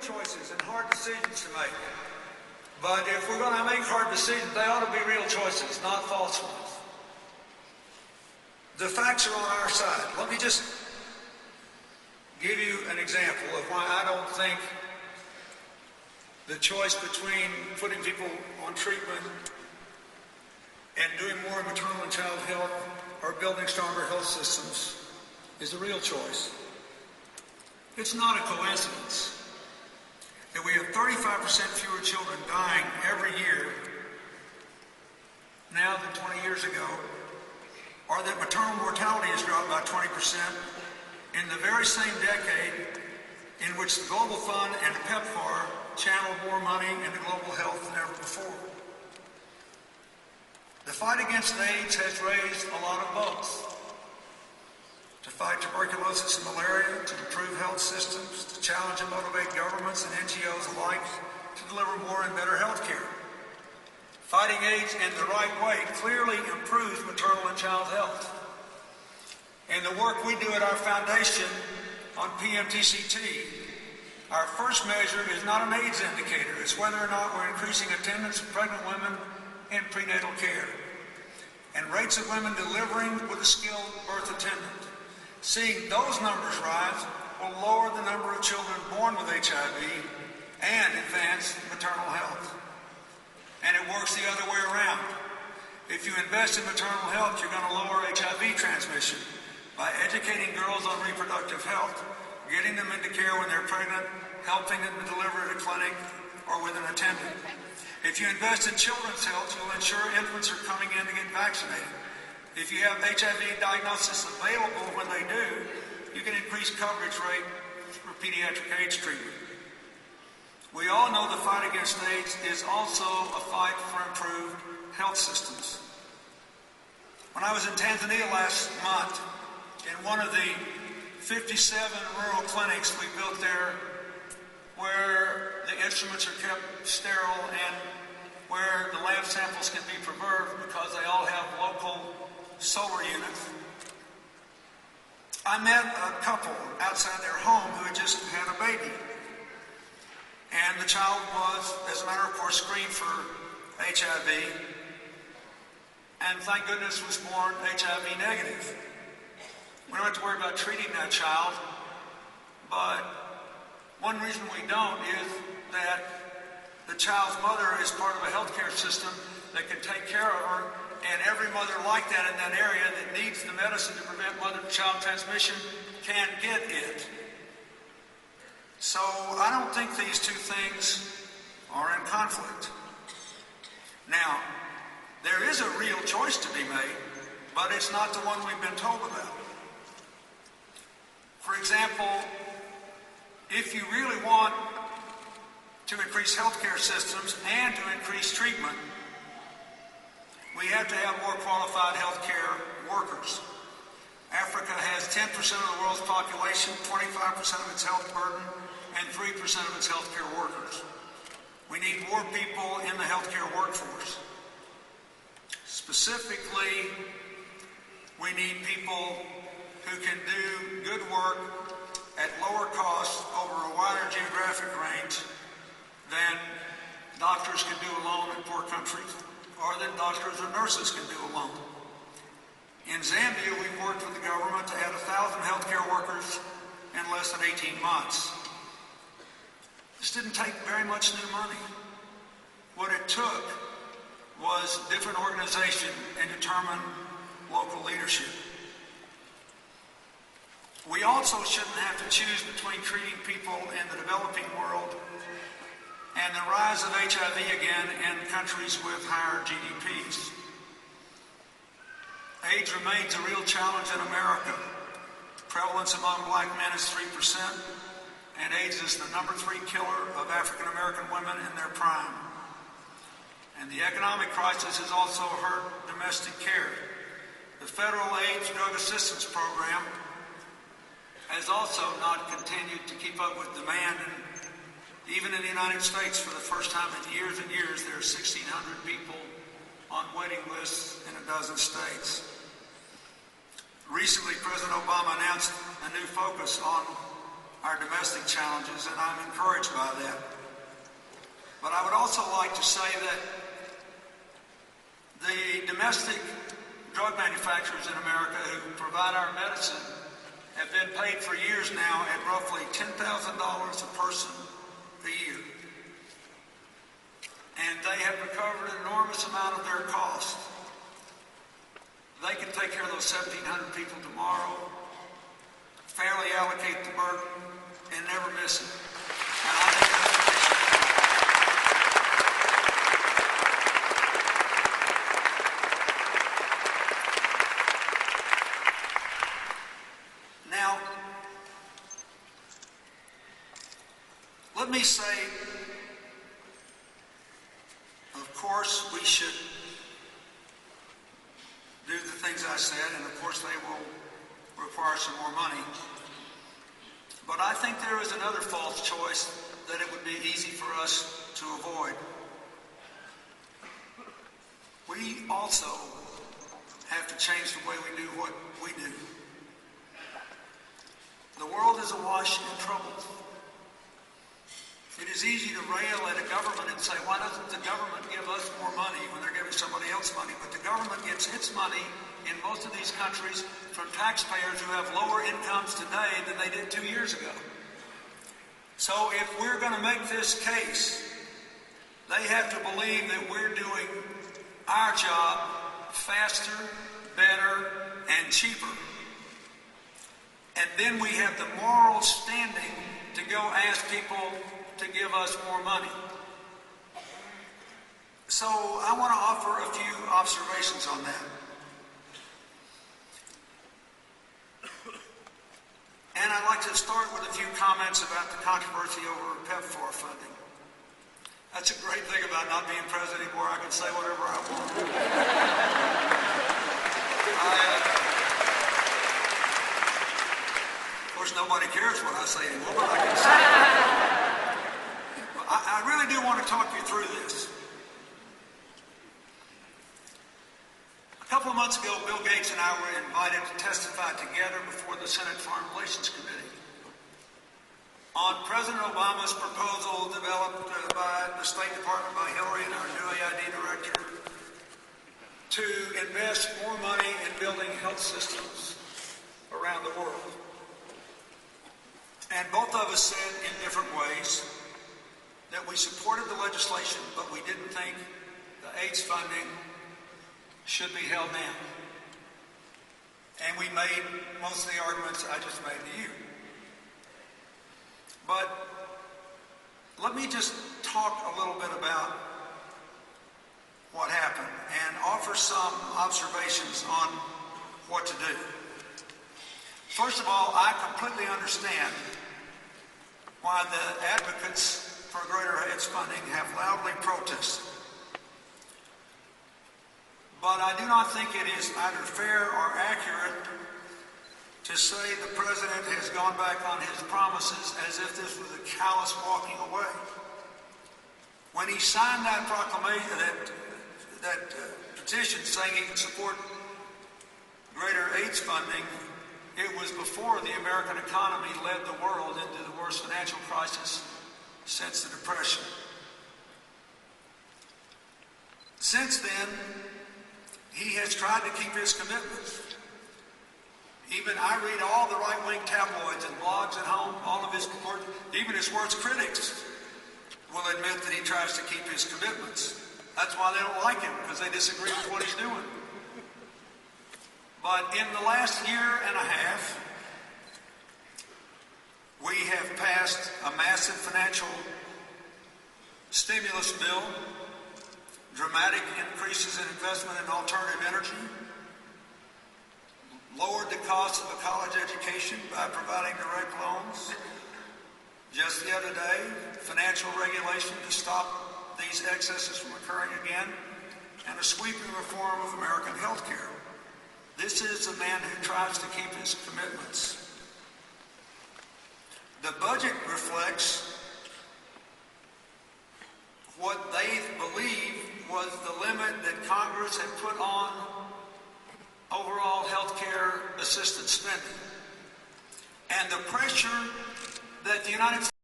choices and hard decisions to make. But if we're going to make hard decisions, they ought to be real choices, not false ones. The facts are on our side. Let me just give you an example of why I don't think the choice between putting people on treatment and doing more in maternal and child health or building stronger health systems is a real choice. It's not a coincidence that we have 35% fewer children dying every year now than 20 years ago, or that maternal mortality has dropped by 20% in the very same decade in which the Global Fund and mp4 channeled more money into global health than ever before. The fight against AIDS has raised a lot of boats. To fight tuberculosis and malaria, to improve health systems, to challenge and motivate governments and NGOs alike to deliver more and better health care. Fighting AIDS in the right way clearly improves maternal and child health. And the work we do at our foundation on PMTCT, our first measure is not an AIDS indicator. It's whether or not we're increasing attendance of pregnant women in prenatal care and rates of women delivering with a skilled birth attendant. Seeing those numbers rise will lower the number of children born with HIV and advance maternal health. And it works the other way around. If you invest in maternal health, you're going to lower HIV transmission by educating girls on reproductive health, getting them into care when they're pregnant, helping them to deliver at a clinic or with an attendant. If you invest in children's health, you'll ensure infants are coming in to get vaccinated. If you have HIV diagnosis available when they do, you can increase coverage rate for pediatric AIDS treatment. We all know the fight against AIDS is also a fight for improved health systems. When I was in Tanzania last month, in one of the 57 rural clinics we built there, where the instruments are kept sterile and where the lab samples can be preserved because they all have local solar units, I met a couple outside their home who had just had a baby. And the child was, as a matter of course, screened for HIV, and thank goodness was born HIV negative. We don't have to worry about treating that child, but one reason we don't is that the child's mother is part of a healthcare system that can take care of her, and every mother like that in that area that needs the medicine to prevent mother-to-child transmission can get it. So I don't think these two things are in conflict. Now, there is a real choice to be made, but it's not the one we've been told about. For example, if you really want to increase healthcare systems and to increase treatment, we have to have more qualified healthcare workers. Africa has 10% of the world's population, 25% of its health burden, and 3% of its healthcare workers. We need more people in the healthcare workforce. Specifically, we need people who can do good work at lower cost over a wider geographic range than doctors can do alone in poor countries, or than doctors or nurses can do alone. In Zambia, we've worked with the government to add 1,000 healthcare workers in less than 18 months. This didn't take very much new money. What it took was different organization and determined local leadership. We also shouldn't have to choose between treating people in the developing world and the rise of HIV again in countries with higher GDPs. AIDS remains a real challenge in America. Prevalence among black men is 3%, and AIDS is the #3 killer of African American women in their prime. And the economic crisis has also hurt domestic care. The federal AIDS drug assistance program has also not continued to keep up with demand, and even in the United States, for the first time in years and years, there are 1,600 people on waiting lists in a dozen states. Recently, President Obama announced a new focus on our domestic challenges, and I'm encouraged by that. But I would also like to say that the domestic drug manufacturers in America who provide our medicine have been paid for years now at roughly $10,000 a person a year. And they have recovered an enormous amount of their costs. They can take care of those 1,700 people tomorrow, fairly allocate the burden, and never miss it. And I think that's what they should do. Now, let me say, of course, we should do the things I said, and of course they will require some more money. But I think there is another false choice that it would be easy for us to avoid. We also have to change the way we do what we do. The world is awash in trouble. It is easy to rail at a government and say, why doesn't the government give us more money when they're giving somebody else money? But the government gets its money in most of these countries from taxpayers who have lower incomes today than they did 2 years ago. So if we're going to make this case, they have to believe that we're doing our job faster, better, and cheaper. And then we have the moral standing to go ask people to give us more money. So I want to offer a few observations on that. And I'd like to start with a few comments about the controversy over mp4 funding. That's a great thing about not being president anymore. I can say whatever I want. Of course, nobody cares what I say anymore, but I can say it. I really do want to talk you through this. A couple of months ago, Bill Gates and I were invited to testify together before the Senate Foreign Relations Committee on President Obama's proposal developed by the State Department, by Hillary and our new AID director, to invest more money in building health systems around the world. And both of us said in different ways that we supported the legislation, but we didn't think the AIDS funding should be held down. And we made most of the arguments I just made to you. But let me just talk a little bit about what happened and offer some observations on what to do. First of all, I completely understand why the advocates for greater AIDS funding have loudly protested. But I do not think it is either fair or accurate to say the president has gone back on his promises as if this was a callous walking away. When he signed that proclamation, that petition saying he could support greater AIDS funding, it was before the American economy led the world into the worst financial crisis since the Depression. Since then, he has tried to keep his commitments. Even I read all the right-wing tabloids and blogs at home, all of his, even his worst critics will admit that he tries to keep his commitments. That's why they don't like him, because they disagree with what he's doing. But in the last year and a half, we have passed a massive financial stimulus bill, dramatic increases in investment in alternative energy, lowered the cost of a college education by providing direct loans. Just the other day, financial regulation to stop these excesses from occurring again, and a sweeping reform of American health care. This is a man who tries to keep his commitments. The budget reflects what they believe was the limit that Congress had put on overall health care assistance spending. And the pressure the United States